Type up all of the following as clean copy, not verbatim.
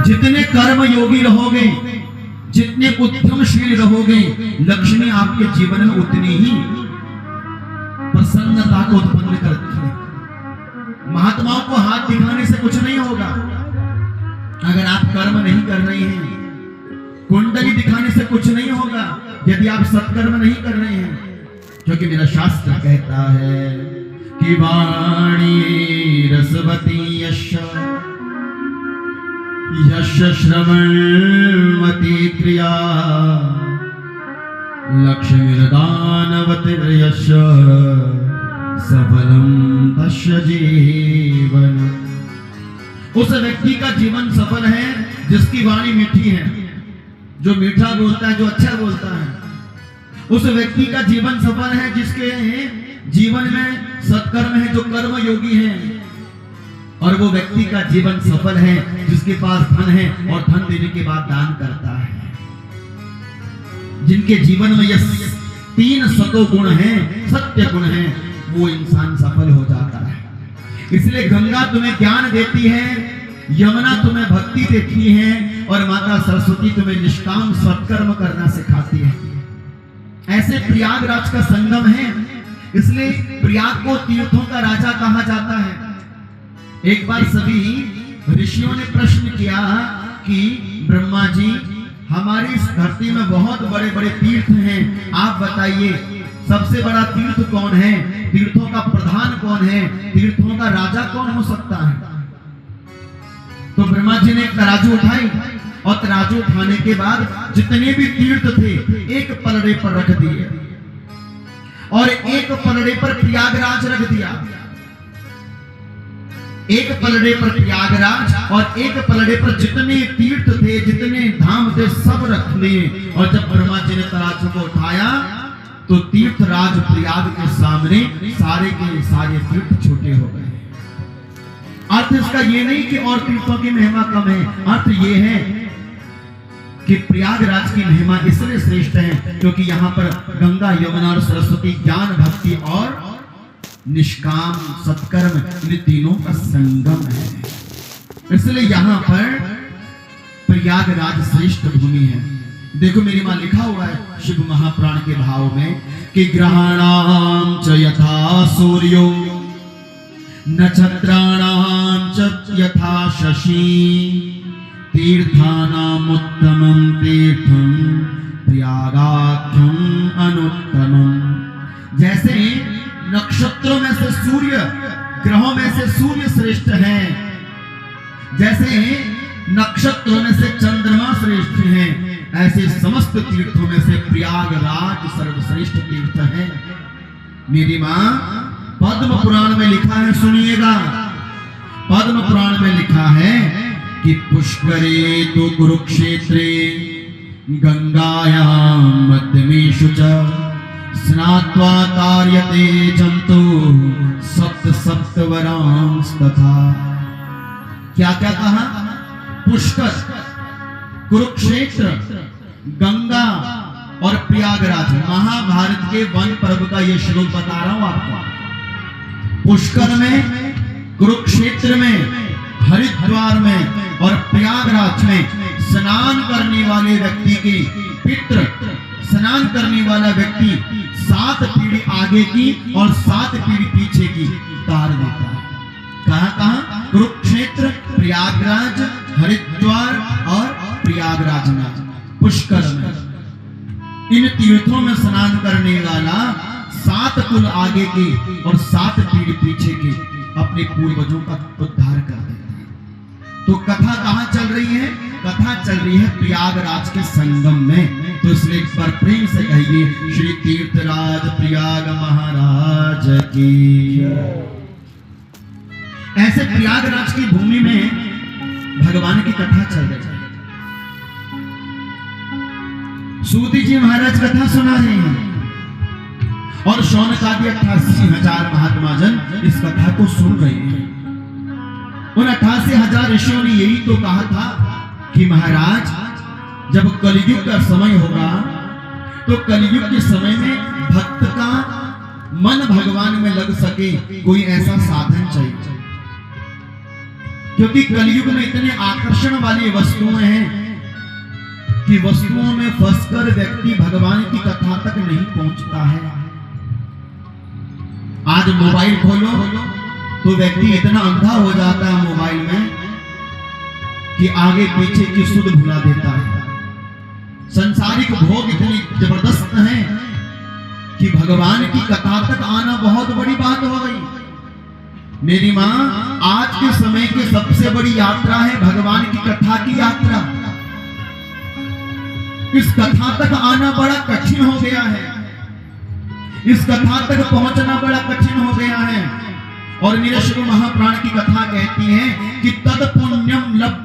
जितने कर्म योगी रहोगे, जितने उद्यमशील रहोगे, लक्ष्मी आपके जीवन में उतनी ही प्रसन्नता को उत्पन्न करती है। महात्माओं को हाथ दिखाने से कुछ नहीं होगा। अगर आप कर्म नहीं कर रहे हैं, कुंडली दिखाने से कुछ नहीं होगा यदि आप सत्कर्म नहीं कर रहे हैं। क्योंकि मेरा शास्त्र कहता है कि वाणी रसवती यश श्रवणवती प्रिया लक्ष्मीर्दानवतिर्यश सफलम तस्य जीवन। उस व्यक्ति का जीवन सफल है जिसकी वाणी मीठी है, जो मीठा बोलता है, जो अच्छा बोलता है। उस व्यक्ति का जीवन सफल है जिसके जीवन में सत्कर्म है, जो कर्म योगी है। और वो व्यक्ति का जीवन सफल है जिसके पास धन है और धन देने के बाद दान करता है। जिनके जीवन में ये 3 सतो गुण हैं, सत्य गुण हैं, वो इंसान सफल हो जाता है। इसलिए गंगा तुम्हें ज्ञान देती है, यमुना तुम्हें भक्ति देती है, और माता सरस्वती तुम्हें निष्काम सत्कर्म करना सिखाती है। ऐसे प्रयागराज का संगम है, इसलिए प्रयाग को तीर्थों का राजा कहा जाता है। एक बार सभी ऋषियों ने प्रश्न किया कि ब्रह्मा जी, हमारी इस धरती में बहुत बड़े बड़े तीर्थ हैं, आप बताइए सबसे बड़ा तीर्थ कौन है, तीर्थों का प्रधान कौन है, तीर्थों का राजा कौन हो सकता है। तो ब्रह्मा जी ने तराजू उठाई और तराजू उठाने के बाद जितने भी तीर्थ थे एक पलड़े पर रख दिए और एक पलड़े पर प्रयागराज रख दिया। एक पलड़े पर प्रयागराज और एक पलड़े पर जितने तीर्थ थे, जितने धाम थे, सब रख लिए। और जब ब्रह्मा जी ने तराजू को उठाया तो तीर्थराज प्रयाग के सामने सारे के सारे तीर्थ छोटे हो गए। अर्थ इसका ये नहीं कि और तीर्थों की महिमा कम है, अर्थ ये है कि प्रयागराज की महिमा इसलिए श्रेष्ठ है क्योंकि यहाँ पर गंगा, यमुना और सरस्वती ज्ञान, भक्ति और निष्काम सत्कर्म, इन तीनों का संगम है। इसलिए यहाँ पर प्रयागराज श्रेष्ठ भूमि है। देखो मेरी मां लिखा हुआ है शिव महापुराण के भाव में कि ग्रहाणाम च यथा सूर्यो नक्षत्राणाम च यथा शशि तीर्थानाम उत्तमं तीर्थं प्रयागाख्यं अनुत्तमं। जैसे नक्षत्रों में से सूर्य, ग्रहों में से सूर्य श्रेष्ठ है, जैसे नक्षत्रों में से चंद्रमा श्रेष्ठ है, ऐसे समस्त तीर्थों में से प्रयागराज सर्वश्रेष्ठ तीर्थ है। मेरी मां, पद्म पुराण में लिखा है, सुनिएगा, पद्म पुराण में लिखा है कि पुष्करे तो कुरुक्षेत्रे गंगायां मध्यमेषु च स्नात्वा तार्यते जंतु सप्त सप्तवरांस्तथा। क्या क्या कहा? पुष्कर, कुरुक्षेत्र, गंगा और प्रयागराज। महाभारत के वन पर्व का यह श्लोक बता रहा हूं आपको। पुष्कर में, कुरुक्षेत्र में, हरिद्वार में और प्रयागराज में स्नान करने वाले व्यक्ति के पितृ, स्नान करने वाला व्यक्ति 7 पीढ़ी आगे की और 7 पीढ़ी पीछे की तार देता है। कहां कहां? कुरुक्षेत्र, प्रयागराज, हरिद्वार और प्रयागराज में, पुष्कर में। इन तीर्थों में स्नान करने वाला 7 कुल आगे के और 7 पीढ़ी पीछे के अपने पूर्वजों का उद्धार कर देता है। तो कथा कहां चल रही है? कथा चल रही है प्रयागराज के संगम में। तो इसलिए एक बार प्रेम से कहिए श्री तीर्थराज प्रयाग महाराज की। ऐसे प्रयागराज की भूमि में भगवान की कथा चल रही है। सूदी जी महाराज कथा सुना रहे हैं और शौनकादि 88,000 महात्मा जन इस कथा को सुन रहे हैं। उन 88,000 ऋषियों ने यही तो कहा था कि महाराज, जब कलयुग का समय होगा तो कलयुग के समय में भक्त का मन भगवान में लग सके कोई ऐसा साधन चाहिए, क्योंकि कलयुग में इतने आकर्षक आकर्षण वाली वस्तुएं हैं कि वस्तुओं में फंसकर व्यक्ति भगवान की कथा तक नहीं पहुंचता है। आज मोबाइल खोलो तो व्यक्ति इतना अंधा हो जाता है मोबाइल में कि आगे पीछे की सुध भुला देता है। संसारिक भोग इतने जबरदस्त हैं कि भगवान की कथा तक आना बहुत बड़ी बात हो गई। मेरी माँ, आज के समय की सबसे बड़ी यात्रा है भगवान की कथा की यात्रा। इस कथा तक आना बड़ा कठिन हो गया है, इस कथा तक पहुंचना बड़ा कठिन हो गया है। और मेरे शिव महाप्राण की कथा कहती है कि तद पुण्यम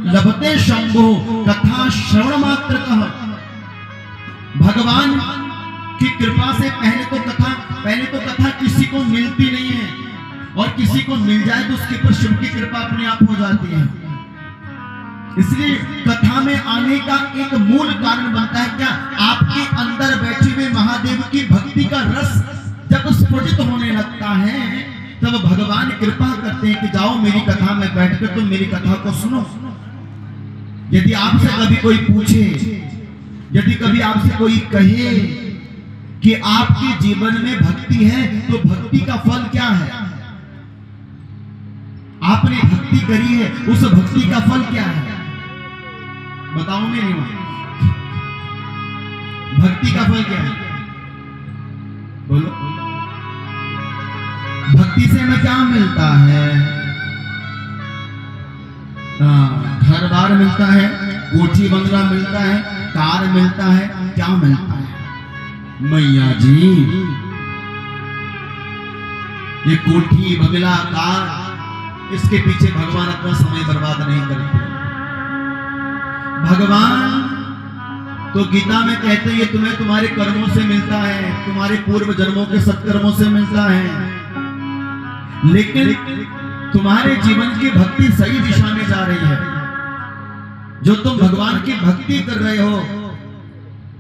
लभते शंभो कथा श्रवण मात्र कह। भगवान की कृपा से पहले तो कथा किसी को मिलती नहीं है, और किसी को मिल जाए तो उसके ऊपर शिव की कृपा अपने आप हो जाती है। इसलिए कथा में आने का एक मूल कारण बनता है क्या? आपके अंदर बैठे हुए महादेव की भक्ति का रस जब स्फुटित होने लगता है तब भगवान कृपा करते हैं कि जाओ मेरी कथा में बैठकर तुम मेरी कथा को सुनो। यदि आपसे कभी कोई पूछे, यदि कभी आपसे कोई कहे कि आपके जीवन में भक्ति है तो भक्ति का फल क्या है, आपने भक्ति करी है उस भक्ति का फल क्या है, बताओ मेरी मां, भक्ति का फल क्या है? बोलो। भक्ति से हमें क्या मिलता है? घर बार मिलता है, कोठी बंगला मिलता है, कार मिलता है, क्या मिलता है? मैया जी, ये कोठी बंगला कार, इसके पीछे भगवान अपना समय बर्बाद नहीं करते। भगवान तो गीता में कहते हैं ये तुम्हें तुम्हारे कर्मों से मिलता है, तुम्हारे पूर्व जन्मों के सत्कर्मों से मिलता है। लेकिन तुम्हारे जीवन की भक्ति सही दिशा में जा रही है, जो तुम भगवान की भक्ति कर रहे हो,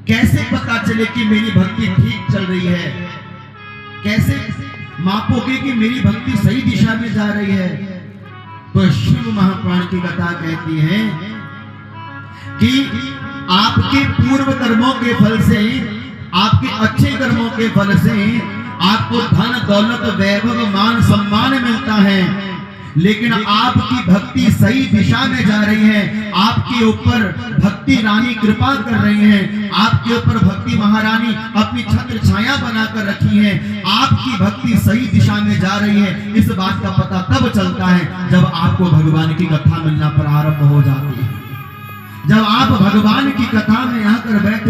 कैसे पता चले कि मेरी भक्ति ठीक चल रही है? कैसे मापोगे कि मेरी भक्ति सही दिशा में जा रही है? तो शिव महाप्राण की कथा कहती है कि आपके पूर्व कर्मों के फल से, आपके अच्छे कर्मों के फल से आपको धन दौलत वैभव मान सम्मान मिलता है, लेकिन आपकी भक्ति सही दिशा में जा रही है। आपके ऊपर भक्ति रानी कृपा कर रही है, आपके ऊपर भक्ति महारानी अपनी छत्र छाया बनाकर रखी है, आपकी भक्ति सही दिशा में जा रही है। इस बात का पता तब चलता है जब आपको भगवान की कथा मिलना प्रारंभ हो जाती है, जब आप भगवान की कथा में आकर बैठ